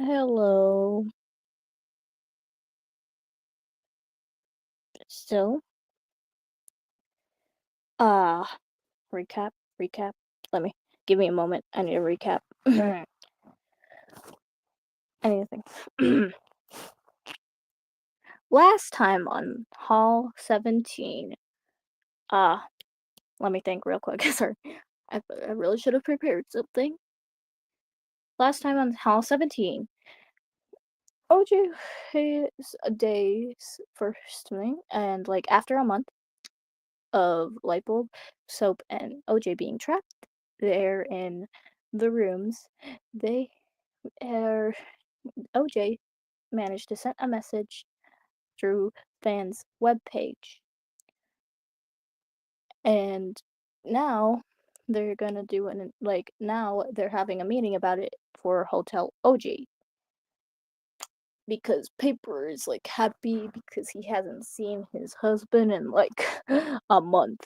Hello. So, uh, recap. Let me give me a moment. I need a recap. I need to think. Last time on Hall 17, uh, let me think real quick. Sorry. I really should have prepared something. Last time on Hall 17, OJ his day's first thing, and like after a month of light bulb, soap, and OJ being trapped there in the rooms, they er, OJ managed to send a message through fans' webpage, and now they're gonna do an like now they're having a meeting about it for Hotel OJ because Paper is like happy because he hasn't seen his husband in like a month.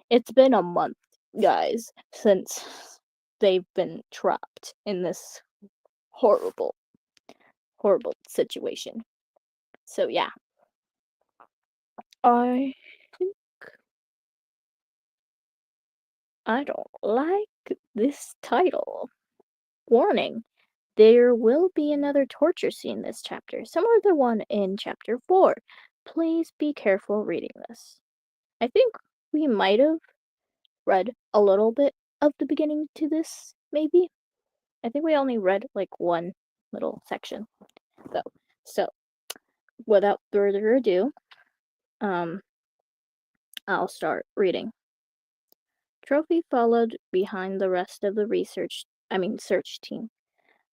It's been a month, guys, since they've been trapped in this horrible, horrible situation. So yeah, I I don't like this title. Warning: there will be another torture scene this chapter, similar to the one in chapter 4. Please be careful reading this. I think we might have read a little bit of the beginning to this, maybe. I think we only read like one little section though. So, without further ado, um, I'll start reading. Trophy followed behind the rest of the search team.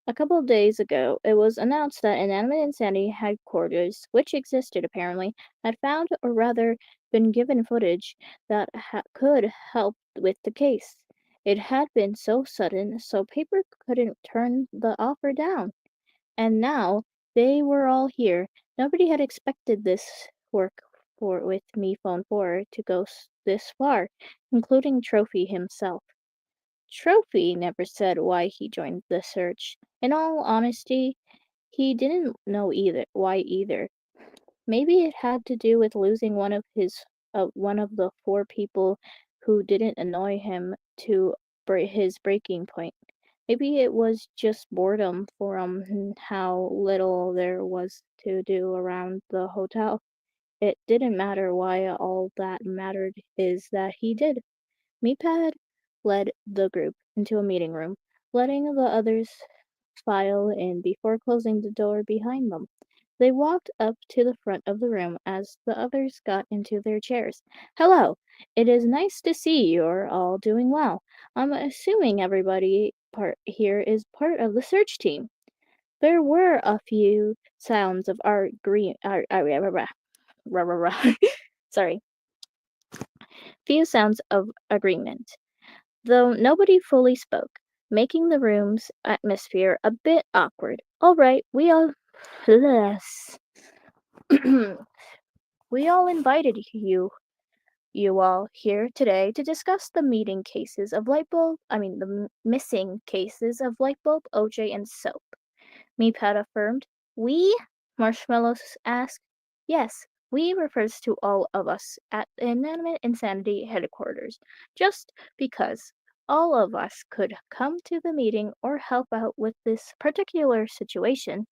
A couple of days ago, it was announced that Inanimate Insanity headquarters, which existed apparently, had found, or rather been given footage that could help with the case. It had been so sudden, so Paper couldn't turn the offer down. And now they were all here. Nobody had expected this work with Me Phone 4 to go this far, including Trophy himself. Trophy never said why he joined the search. In all honesty, he didn't know either. Maybe it had to do with losing one of the four people who didn't annoy him to his breaking point. Maybe it was just boredom from how little there was to do around the hotel. It didn't matter why. All that mattered is that he did. Meatpad led the group into a meeting room, letting the others file in before closing the door behind them. They walked up to the front of the room as the others got into their chairs. Hello, it is nice to see you're all doing well. I'm assuming everybody here is part of the search team. There were a few sounds of sorry, few sounds of agreement, though nobody fully spoke, making the room's atmosphere a bit awkward. All right, we all we all invited you all here today to discuss the missing cases of Lightbulb, OJ, and Soap. Meatpad affirmed. We? Marshmallows asked. Yes, we refers to all of us at the Inanimate Insanity headquarters, just because all of us could come to the meeting or help out with this particular situation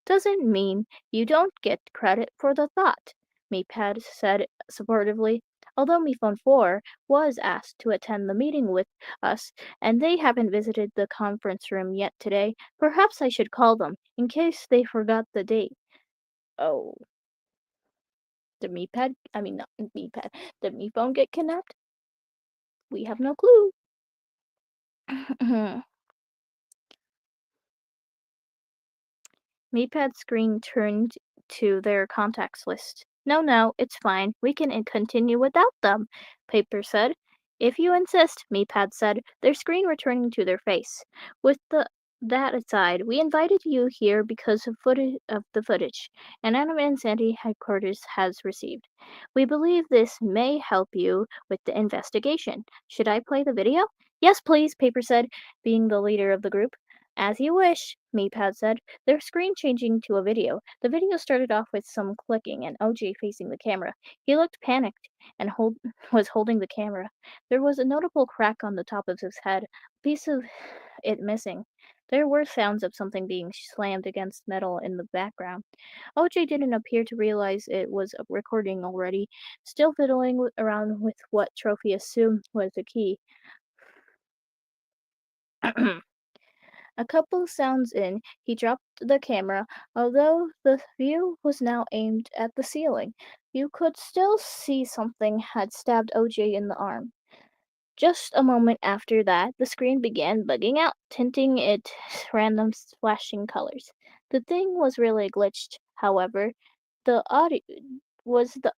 doesn't mean you don't get credit for the thought, Meatpad said supportively. Although MePhone 4 was asked to attend the meeting with us, and they haven't visited the conference room yet today, perhaps I should call them, in case they forgot the date. Oh, did not Meatpad, did MePhone get kidnapped? We have no clue. Meatpad's screen turned to their contacts list. No, it's fine. We can continue without them, Paper said. If you insist, Meatpad said, their screen returning to their face. That aside, we invited you here because of the footage Anonymous Insanity Headquarters has received. We believe this may help you with the investigation. Should I play the video? Yes, please, Paper said, being the leader of the group. As you wish, Meepad said, their screen changing to a video. The video started off with some clicking and OJ facing the camera. He looked panicked and was holding the camera. There was a notable crack on the top of his head, a piece of it missing. There were sounds of something being slammed against metal in the background. OJ didn't appear to realize it was recording already, still fiddling around with what Trophy assumed was the key. A couple sounds in, he dropped the camera. Although the view was now aimed at the ceiling, you could still see something had stabbed OJ in the arm. Just a moment after that, the screen began bugging out, tinting it random flashing colors. The thing was really glitched, however. The audio was the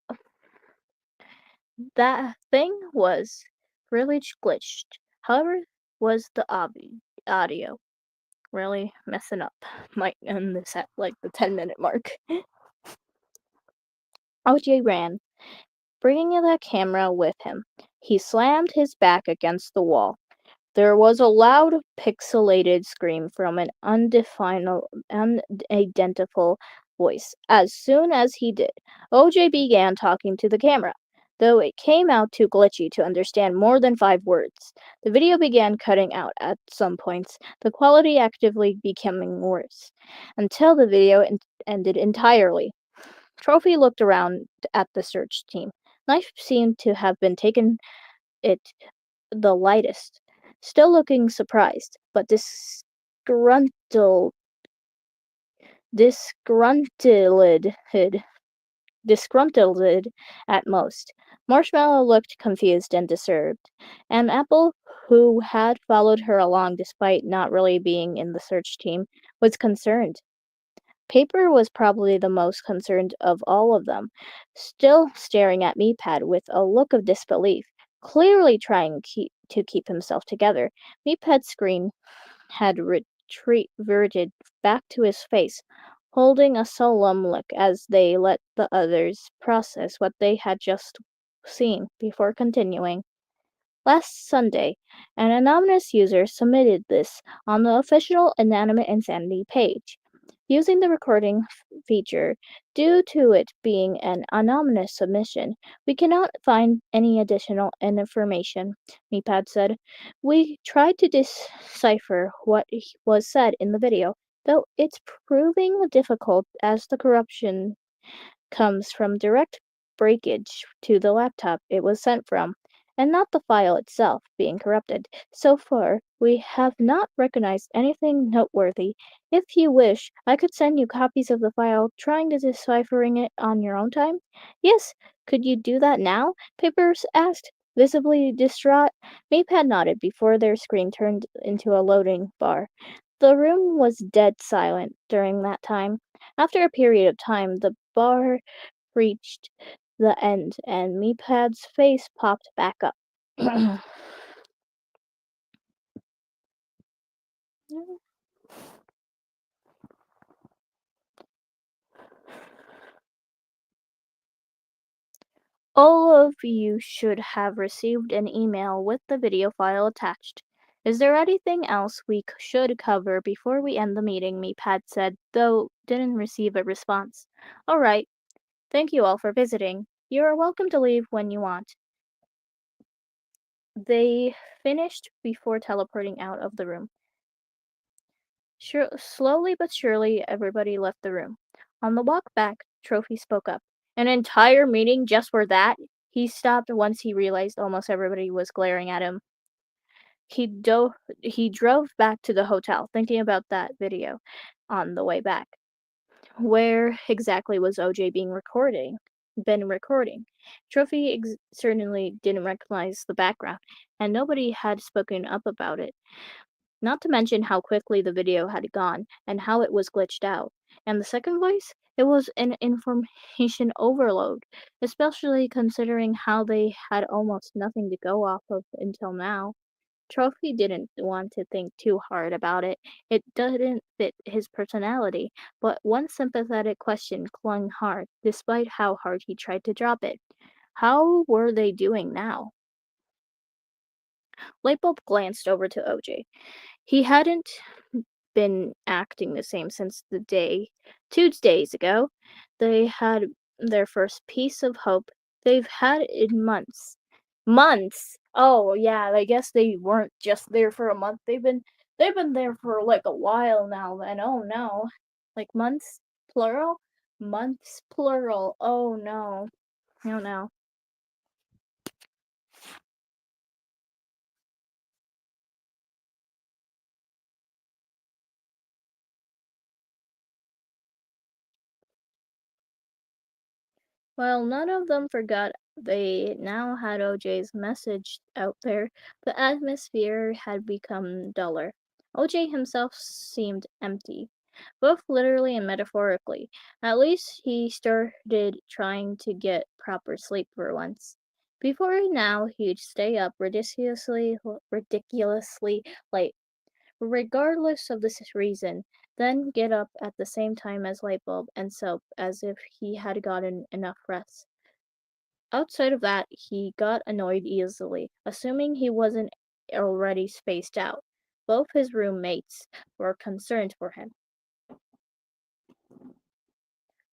That thing was really glitched. However, was the audio really messing up. Might end this at like the 10-minute mark. OJ ran, bringing the camera with him. He slammed his back against the wall. There was a loud, pixelated scream from an unidentifiable voice. As soon as he did, OJ began talking to the camera, though it came out too glitchy to understand more than 5 words. The video began cutting out at some points, the quality actively becoming worse, until the video ended entirely. Trophy looked around at the search team. Knife seemed to have been taken it the lightest, still looking surprised, but disgruntled disgruntled disgruntled at most. Marshmallow looked confused and disturbed, and Apple, who had followed her along despite not really being in the search team, was concerned. Paper was probably the most concerned of all of them, still staring at Meepad with a look of disbelief, clearly trying to keep himself together. Meepad's screen had reverted back to his face, holding a solemn look as they let the others process what they had just seen before continuing. Last Sunday, an anonymous user submitted this on the official Inanimate Insanity page. Using the recording feature, due to it being an anonymous submission, we cannot find any additional information, Meepad said. We tried to decipher what was said in the video, though it's proving difficult as the corruption comes from direct breakage to the laptop it was sent from, and not the file itself being corrupted. So far, we have not recognized anything noteworthy. If you wish, I could send you copies of the file, trying to deciphering it on your own time. Yes, could you do that now? Papers asked, visibly distraught. Mapad nodded before their screen turned into a loading bar. The room was dead silent during that time. After a period of time, the bar reached the end, and Meepad's face popped back up. All of you should have received an email with the video file attached. Is there anything else we should cover before we end the meeting? Meepad said, though didn't receive a response. All right. Thank you all for visiting. You are welcome to leave when you want. They finished before teleporting out of the room. Slowly but surely, everybody left the room. On the walk back, Trophy spoke up. An entire meeting just for that? He stopped once he realized almost everybody was glaring at him. He drove back to the hotel, thinking about that video on the way back. Where exactly was OJ been recording? Trophy certainly didn't recognize the background, and nobody had spoken up about it. Not to mention how quickly the video had gone and how it was glitched out. And the second voice? It was an information overload, especially considering how they had almost nothing to go off of until now. Trophy didn't want to think too hard about it. It didn't fit his personality, but one sympathetic question clung hard, despite how hard he tried to drop it. How were they doing now? Lightbulb glanced over to OJ. He hadn't been acting the same since the day 2 days ago. They had their first piece of hope they've had in months. Months! Oh, yeah, I guess they weren't just there for a month. They've been there for, like, a while now then. Oh, no. Like, months, plural? Months, plural. Oh, no. Oh, no. Well, none of them forgot they now had OJ's message out there. The atmosphere had become duller. OJ himself seemed empty, both literally and metaphorically. At least he started trying to get proper sleep for once. Before now, he'd stay up ridiculously late, regardless of the reason, then get up at the same time as Lightbulb and Soap as if he had gotten enough rest. Outside of that, he got annoyed easily, assuming he wasn't already spaced out. Both his roommates were concerned for him.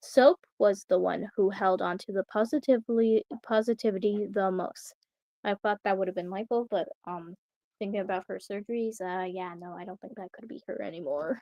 Soap was the one who held on to the positivity the most. I thought that would have been Michael, but thinking about her surgeries, yeah, no, I don't think that could be her anymore.